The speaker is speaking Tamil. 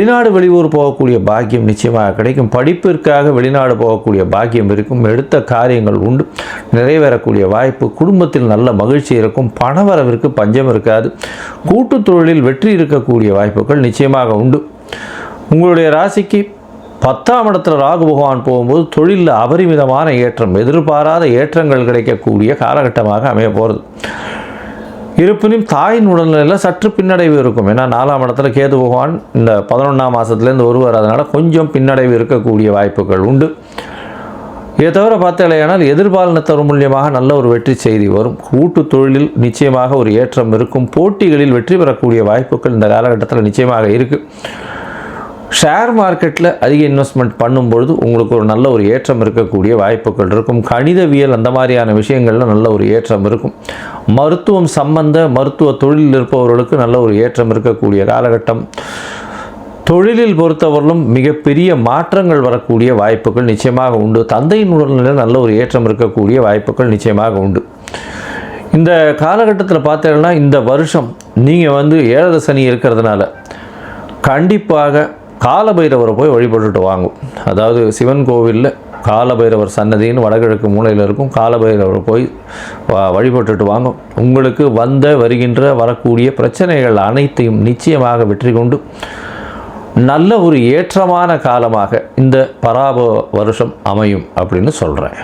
வெளிநாடு வெளியூர் போகக்கூடிய பாக்கியம் நிச்சயமாக கிடைக்கும். படிப்பிற்காக வெளிநாடு போகக்கூடிய பாக்கியம் இருக்கும். எடுத்த காரியங்கள் உண்டு, நிறைவேறக்கூடிய வாய்ப்பு. குடும்பத்தில் நல்ல மகிழ்ச்சி இருக்கும். பணவரவிற்கு பஞ்சம் இருக்காது. கூட்டுத் தொழிலில் வெற்றி இருக்கக்கூடிய வாய்ப்புகள் நிச்சயமாக உண்டு. உங்களுடைய ராசிக்கு 10ஆம் இடத்துல ராகு பகவான் போகும்போது தொழிலில் அபரிமிதமான ஏற்றம், எதிர்பாராத ஏற்றங்கள் கிடைக்கக்கூடிய காலகட்டமாக அமைய போகிறது. இருப்பினும் தாயின் உடல்நிலையில் சற்று பின்னடைவு இருக்கும். ஏன்னா 4ஆம் இடத்துல கேது பகவான் இந்த 11ஆம் மாதத்துலேருந்து வருவார். அதனால் கொஞ்சம் பின்னடைவு இருக்கக்கூடிய வாய்ப்புகள் உண்டு. இதை தவிர பார்த்தாலேயானால் எதிர்பாலினத்தவர் மூலியமாக நல்ல ஒரு வெற்றி செய்தி வரும். கூட்டு தொழிலில் நிச்சயமாக ஒரு ஏற்றம் இருக்கும். போட்டிகளில் வெற்றி பெறக்கூடிய வாய்ப்புகள் இந்த காலகட்டத்தில் நிச்சயமாக இருக்குது. ஷேர் மார்க்கெட்டில் அதிக இன்வெஸ்ட்மெண்ட் பண்ணும்பொழுது உங்களுக்கு ஒரு நல்ல ஒரு ஏற்றம் இருக்கக்கூடிய வாய்ப்புகள் இருக்கும். கணிதவியல் அந்த மாதிரியான விஷயங்களில் நல்ல ஒரு ஏற்றம் இருக்கும். மருத்துவம் மருத்துவ தொழிலில் இருப்பவர்களுக்கு நல்ல ஒரு ஏற்றம் இருக்கக்கூடிய காலகட்டம். தொழிலில் பொறுத்தவரையிலும் மிகப்பெரிய மாற்றங்கள் வரக்கூடிய வாய்ப்புகள் நிச்சயமாக உண்டு. தந்தையின் உடல்நிலையில் நல்ல ஒரு ஏற்றம் இருக்கக்கூடிய வாய்ப்புகள் நிச்சயமாக உண்டு. இந்த காலகட்டத்தில் பார்த்தீங்கன்னா இந்த வருஷம் நீங்கள் ஏழரை சனி இருக்கிறதுனால கண்டிப்பாக காலபைரவரை போய் வழிபட்டுட்டு வாங்கும். அதாவது சிவன் கோவிலில் காலபைரவர் சன்னதின்னு வடகிழக்கு மூலையில் இருக்கும். காலபைரவரை போய் வழிபட்டுட்டு வாங்கும். உங்களுக்கு வருகின்ற வரக்கூடிய பிரச்சனைகள் அனைத்தையும் நிச்சயமாக வெற்றி கொண்டு நல்ல ஒரு ஏற்றமான காலமாக இந்த பராப வருஷம் அமையும் அப்படின்னு சொல்கிறேன்.